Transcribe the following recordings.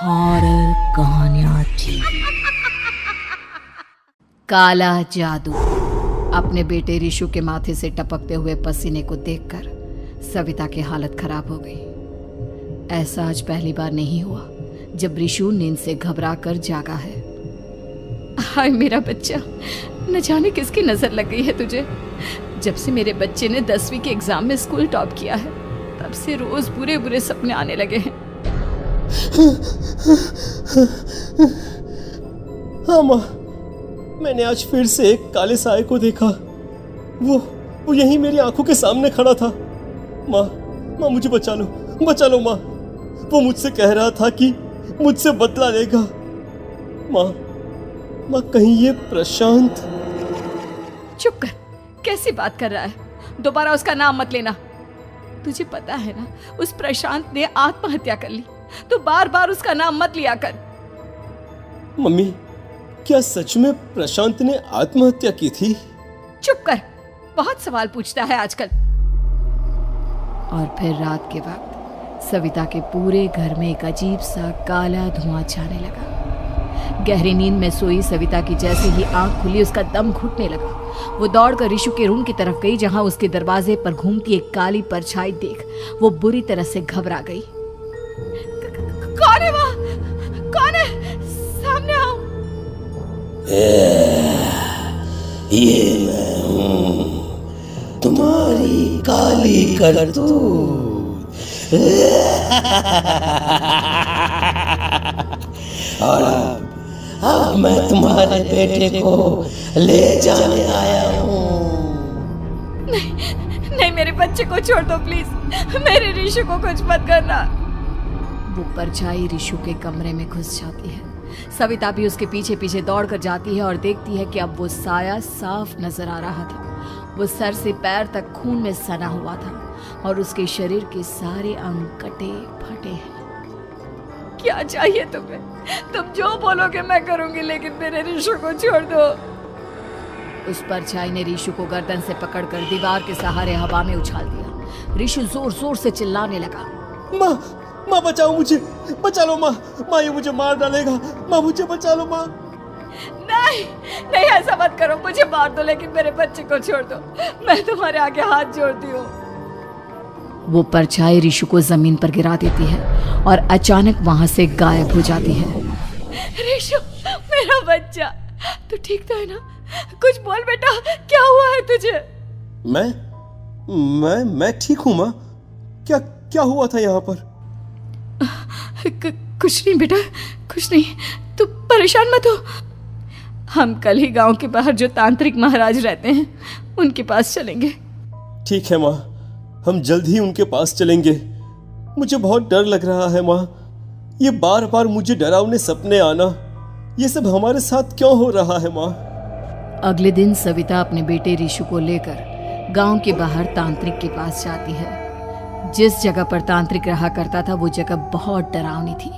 Horror कहानियां थी। काला जादू। अपने बेटे रिशु के माथे से टपकते हुए पसीने को देखकर सविता की हालत खराब हो गई। ऐसा आज पहली बार नहीं हुआ जब रिशु नींद से घबराकर जागा है। हाय मेरा बच्चा, न जाने किसकी नजर लग गई है तुझे। जब से मेरे बच्चे ने 10वीं के एग्जाम में स्कूल टॉप किया है तब से रोज बुरे बुरे सपने आने लगे हैं। हाँ माँ, मैंने आज फिर से एक काले साए को देखा। वो यहीं मेरी आंखों के सामने खड़ा था। माँ मुझे बचा लो माँ। वो मुझसे कह रहा था कि मुझसे बदला लेगा। माँ कहीं ये प्रशांत। चुप कर, कैसी बात कर रहा है? दोबारा उसका नाम मत लेना। तुझे पता है ना, उस प्रशांत ने आत्महत्या कर ली, तो बार बार उसका नाम मत लिया कर। मम्मी, क्या सच में प्रशांत ने आत्महत्या की थी? चुप कर, बहुत सवाल पूछता है आजकल। और फिर रात के वक्त सविता के पूरे घर में एक अजीब सा काला धुआं छाने लगा। गहरी नींद में सोई सविता की जैसे ही आंख खुली उसका दम घुटने लगा। वो दौड़कर रिशु के रूम की तरफ गई जहां उसके दरवाजे पर घूमती एक काली परछाई देख वो बुरी तरह से घबरा गई। कौन है वहाँ? कौन है? सामने आओ। ये मैं हूँ, तुम्हारी काली करतूत। और अब मैं तुम्हारे बेटे को ले जाने आया हूँ। नहीं, मेरे बच्चे को छोड़ दो प्लीज। मेरे रिशु को कुछ मत करना। वो परछाई रिशु के कमरे में घुस जाती है। सविता भी उसके पीछे पीछे दौड़ कर जाती है और देखती है कि अब वो साया साफ नजर आ रहा था। वो सर से पैर तक खून में सना हुआ था और उसके शरीर के सारे अंग कटे फटे हैं। क्या चाहिए तुम्हें? तुम जो बोलोगे मैं करूंगी, लेकिन मेरे रिशु को छोड़ दो। उस परछाई ने रिशु को गर्दन से पकड़कर दीवार के सहारे हवा में उछाल दिया। रिशु जोर जोर से चिल्लाने लगा। माँ बचाओ मुझे, बचा लो माँ। ये मुझे मार डालेगा। माँ मुझे बचा लो माँ। नहीं ऐसा मत करो। मुझे मार दो लेकिन मेरे बच्चे को छोड़ दो। मैं तुम्हारे आगे हाथ जोड़ती हूँ। वो परछाई रिशु को जमीन पर गिरा देती है और अचानक वहां से गायब हो जाती है। रिशु, मेरा बच्चा, तू ठीक तो है ना? कुछ बोल बेटा, क्या हुआ है तुझे? मैं ठीक हूँ माँ। क्या हुआ था यहाँ पर? कुछ नहीं बेटा, कुछ नहीं। तू परेशान मत हो। हम कल ही गांव के बाहर जो तांत्रिक महाराज रहते हैं उनके पास चलेंगे। ठीक है माँ, हम जल्द ही उनके पास चलेंगे। मुझे बहुत डर लग रहा है माँ। ये बार बार मुझे डरावने सपने आना, ये सब हमारे साथ क्यों हो रहा है माँ? अगले दिन सविता अपने बेटे रिशु को लेकर गांव के बाहर तांत्रिक के पास जाती है। जिस जगह पर तांत्रिक रहा करता था वो जगह बहुत डरावनी थी।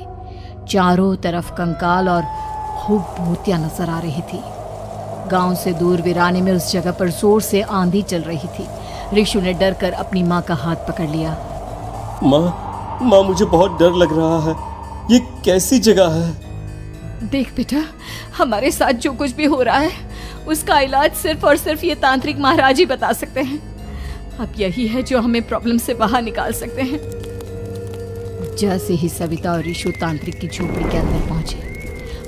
चारों तरफ कंकाल और खूब भूतियां नजर आ रही थी। गांव से दूर वीराने में उस जगह पर जोर से आंधी चल रही थी। रिशु ने डर कर अपनी माँ का हाथ पकड़ लिया। माँ मुझे बहुत डर लग रहा है। ये कैसी जगह है? देख बेटा, हमारे साथ जो कुछ भी हो रहा है उसका इलाज सिर्फ और सिर्फ ये तांत्रिक महाराज ही बता सकते हैं। अब यही है जो हमें प्रॉब्लम से बाहर निकाल सकते हैं। जैसे ही सविता और रिशु तांत्रिक की झोपड़ी के अंदर पहुंचे,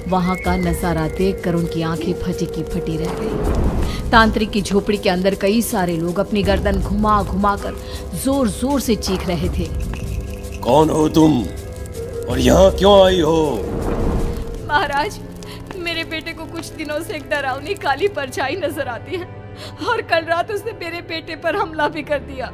वहां का नजारा देखकर उनकी आंखें फटी की फटी रह गई। तांत्रिक की झोपड़ी के अंदर कई सारे लोग अपनी गर्दन घुमा घुमा कर जोर जोर से चीख रहे थे। कौन हो तुम और यहाँ क्यों आई हो? महाराज, मेरे बेटे को कुछ दिनों से एक डरावनी काली परछाई नजर आती है और कल रात उसने मेरे बेटे पर हमला भी कर दिया।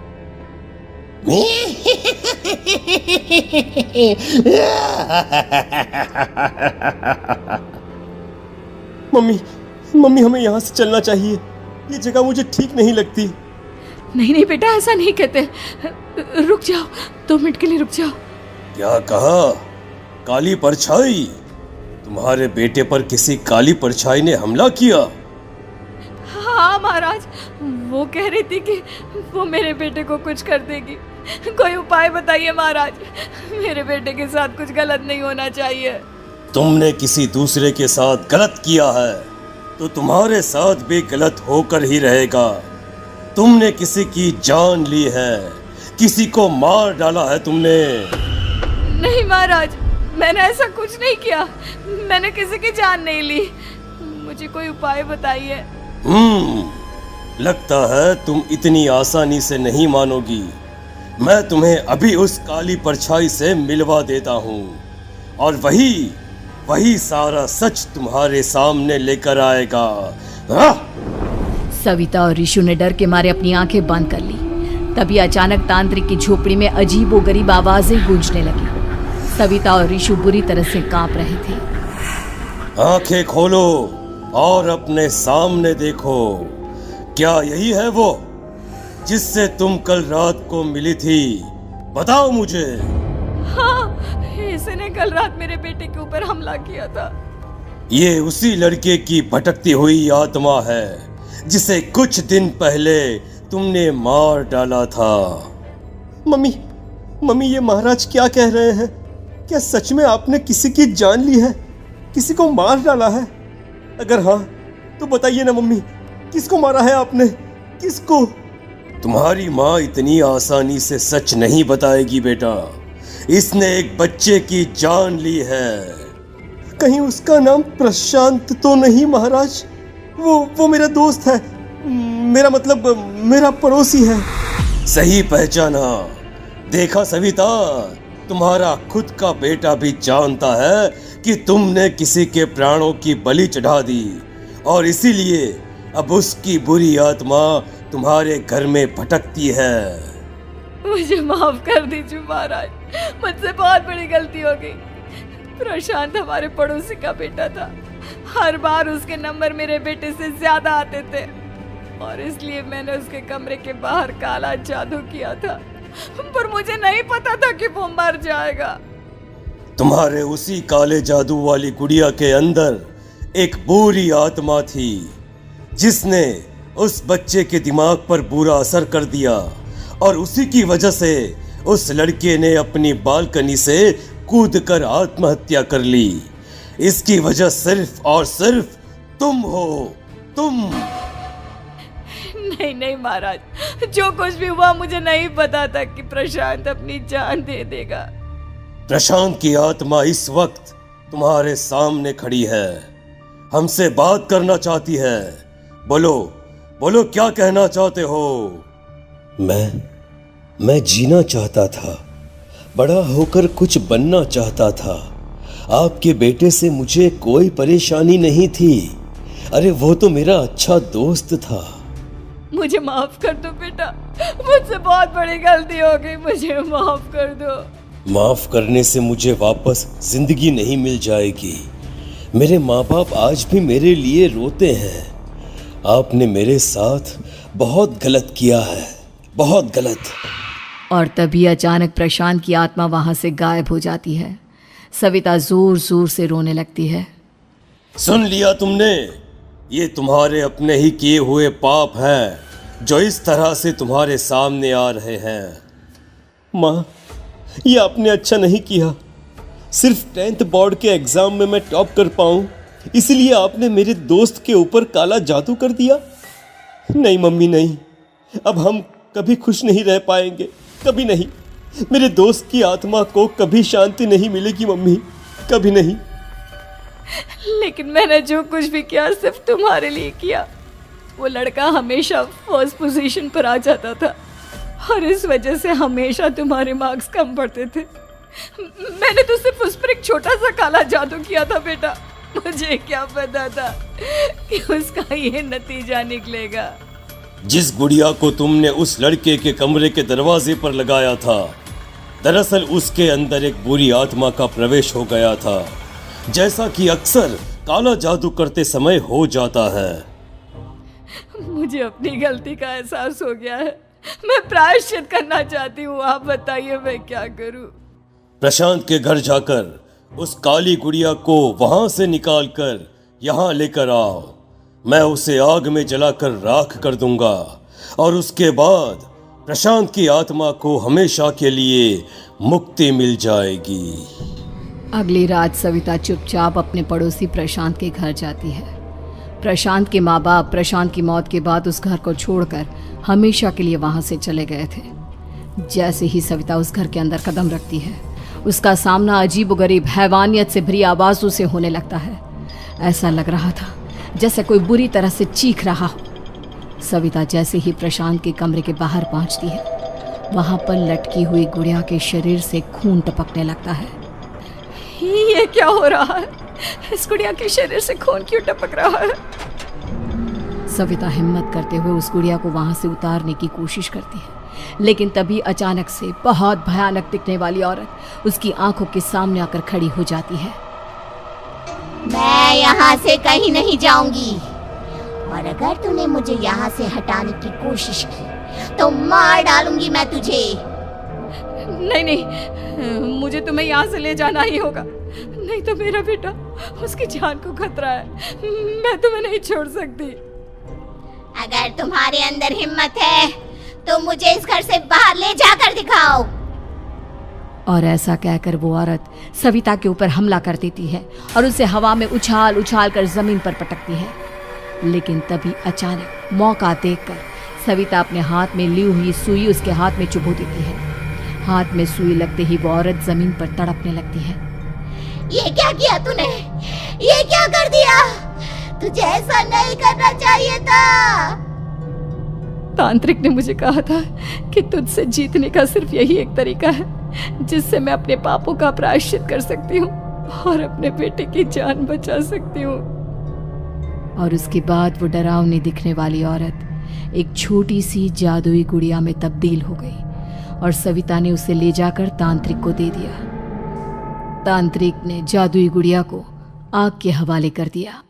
मम्मी हमें यहाँ से चलना चाहिए। ये जगह मुझे ठीक नहीं लगती। नहीं बेटा, ऐसा नहीं कहते। रुक जाओ, 2 मिनट के लिए रुक जाओ। क्या कहा? काली परछाई? तुम्हारे बेटे पर किसी काली परछाई ने हमला किया? हाँ महाराज, वो कह रही थी कि वो मेरे बेटे को कुछ कर देगी, कोई उपाय बताइए महाराज। मेरे बेटे के साथ कुछ गलत नहीं होना चाहिए। तुमने किसी दूसरे के साथ गलत किया है तो तुम्हारे साथ भी गलत होकर ही रहेगा। तुमने किसी की जान ली है, किसी को मार डाला है तुमने। नहीं महाराज, मैंने ऐसा कुछ नहीं किया। मैंने किसी की जान नहीं ली। मुझे कोई उपाय बताइए। लगता है तुम इतनी आसानी से नहीं मानोगी। मैं तुम्हें अभी उस काली परछाई से मिलवा देता हूँ और वही सारा सच तुम्हारे सामने लेकर आएगा। सविता और ऋषु ने डर के मारे अपनी आंखें बंद कर ली। तभी अचानक तांत्रिक की झोपड़ी में अजीबोगरीब आवाजें गूंजने लगी। सविता और ऋषु बुरी तरह से कांप रहे थे। आंखें खोलो और अपने सामने देखो। क्या यही है वो जिससे तुम कल रात को मिली थी? बताओ मुझे। हाँ, इसने कल रात मेरे बेटे के ऊपर हमला किया था। ये उसी लड़के की भटकती हुई आत्मा है जिसे कुछ दिन पहले तुमने मार डाला था। मम्मी ये महाराज क्या कह रहे हैं? क्या सच में आपने किसी की जान ली है, किसी को मार डाला है? अगर हाँ तो बताइए ना मम्मी, किसको मारा है आपने? किसको? तुम्हारी माँ इतनी आसानी से सच नहीं बताएगी बेटा। इसने एक बच्चे की जान ली है। कहीं उसका नाम प्रशांत तो नहीं महाराज? वो मेरा दोस्त है, मेरा पड़ोसी है। सही पहचाना। देखा सविता, तुम्हारा खुद का बेटा भी जानता है कि तुमने किसी के प्राणों की बलि चढ़ा दी और इसीलिए अब उसकी बुरी आत्मा तुम्हारे घर में भटकती है। मुझे माफ कर दीजिए महाराज, मुझसे बहुत बड़ी गलती हो गई। प्रशांत हमारे पड़ोसी का बेटा था। हर बार उसके नंबर मेरे बेटे से ज्यादा आते थे और इसलिए मैंने उसके कमरे के बाहर काला जादू किया था, पर मुझे नहीं पता था कि वो मर जाएगा। तुम्हारे उसी काले जादू वाली गुड़िया के अंदर एक बुरी आत्मा थी जिसने उस बच्चे के दिमाग पर बुरा असर कर दिया और उसी की वजह से उस लड़के ने अपनी बालकनी से कूदकर आत्महत्या कर ली। इसकी वजह सिर्फ और सिर्फ तुम हो, तुम। नहीं महाराज, जो कुछ भी हुआ मुझे नहीं पता था कि प्रशांत अपनी जान दे देगा। प्रशांत की आत्मा इस वक्त तुम्हारे सामने खड़ी है, हमसे बात करना चाहती है। बोलो क्या कहना चाहते हो? मैं जीना चाहता था, बड़ा होकर कुछ बनना चाहता था। आपके बेटे से मुझे कोई परेशानी नहीं थी। अरे वो तो मेरा अच्छा दोस्त था। मुझे माफ कर दो बेटा, मुझसे बहुत बड़ी गलती हो गई, मुझे माफ कर दो। माफ करने से मुझे वापस जिंदगी नहीं मिल जाएगी। मेरे माँ बाप आज भी मेरे लिए रोते हैं। आपने मेरे साथ बहुत गलत किया है, बहुत गलत। और तभी अचानक प्रशांत की आत्मा वहां से गायब हो जाती है। सविता जोर जोर से रोने लगती है। सुन लिया तुमने? ये तुम्हारे अपने ही किए हुए पाप हैं जो इस तरह से तुम्हारे सामने आ रहे हैं। माँ, ये आपने अच्छा नहीं किया। सिर्फ 10th बोर्ड के एग्जाम में मैं टॉप कर पाऊं, इसलिए आपने मेरे दोस्त के ऊपर काला जादू कर दिया। नहीं मम्मी, नहीं, अब हम कभी खुश नहीं रह पाएंगे, कभी नहीं। मेरे दोस्त की आत्मा को कभी शांति नहीं मिलेगी मम्मी, कभी नहीं। लेकिन मैंने जो कुछ भी किया सिर्फ तुम्हारे लिए किया। वो लड़का हमेशा फर्स्ट पोजीशन पर आ जाता था और इस वजह से हमेशा तुम्हारे मार्क्स कम पड़ते थे। मैंने तो सिर्फ उस पर एक छोटा सा काला जादू किया था बेटा। मुझे क्या पता था कि उसका ये नतीजा निकलेगा। जिस गुड़िया को तुमने उस लड़के के कमरे के दरवाजे पर लगाया था, दरअसल उसके अंदर एक बुरी आत्मा का प्रवेश हो गया था, जैसा कि अक्सर काला जादू करते समय हो जाता है। मुझे अपनी गलती का एहसास हो गया है। मैं प्रायश्चित करना चाहती हूँ। आप बताइए मैं क्या करूँ? प्रशांत के घर जाकर उस काली गुड़िया को वहां से निकालकर यहाँ लेकर आओ। मैं उसे आग में जलाकर राख कर दूंगा और उसके बाद प्रशांत की आत्मा को हमेशा के लिए मुक्ति मिल जाएगी। अगली रात सविता चुपचाप अपने पड़ोसी प्रशांत के घर जाती है। प्रशांत के माँ बाप प्रशांत की मौत के बाद उस घर को छोड़कर हमेशा के लिए वहां से चले गए थे। जैसे ही सविता उस घर के अंदर कदम रखती है, उसका सामना अजीबोगरीब हैवानियत से भरी आवाज़ों से होने लगता है। ऐसा लग रहा था जैसे कोई बुरी तरह से चीख रहा हो। सविता जैसे ही प्रशांत के कमरे के बाहर पहुंचती है, वहां पर लटकी हुई गुड़िया के शरीर से खून टपकने लगता है। ये क्या हो रहा है? इस गुड़िया के शरीर से खून क्यों टपक रहा है? सविता हिम्मत करते हुए उस गुड़िया को वहां से उतारने की कोशिश करती है, लेकिन तभी अचानक से बहुत भयानक दिखने वाली औरत उसकी आंखों के सामने आकर खड़ी हो जाती है। मैं यहाँ से कहीं नहीं जाऊंगी, और अगर तूने मुझे यहाँ से हटाने की कोशिश की तो मार डालूंगी मैं तुझे। नहीं नहीं, मुझे तुम्हें यहाँ से ले जाना ही होगा, नहीं तो मेरा बेटा, उसकी जान को खतरा है। मैं तुम्हें नहीं छोड़ सकती। अगर तुम्हारे अंदर हिम्मत है तो मुझे इस घर से बाहर ले जाकर दिखाओ। और ऐसा कहकर वो औरत सविता के ऊपर हमला कर देती है और उसे हवा में उछाल उछाल कर जमीन पर पटकती है। लेकिन तभी अचानक मौका देखकर सविता अपने हाथ में ली हुई सुई उसके हाथ में चुभो देती है। हाथ में सुई लगते ही वो औरत जमीन पर तड़पने लगती है। ये क्या किया तूने? ये क्या कर दिया? तुझे ऐसा नहीं करना चाहिए था। तांत्रिक ने मुझे कहा था कि तुझसे जीतने का सिर्फ यही एक तरीका है जिससे मैं अपने पापों का प्रायश्चित कर सकती हूँ और अपने बेटे की जान बचा सकती हूँ। और उसके बाद वो डरावनी दिखने वाली औरत एक छोटी सी जादुई गुड़िया में तब्दील हो गई और सविता ने उसे ले जाकर तांत्रिक को दे दिया। तांत्रिक ने जादुई गुड़िया को आग के हवाले कर दिया।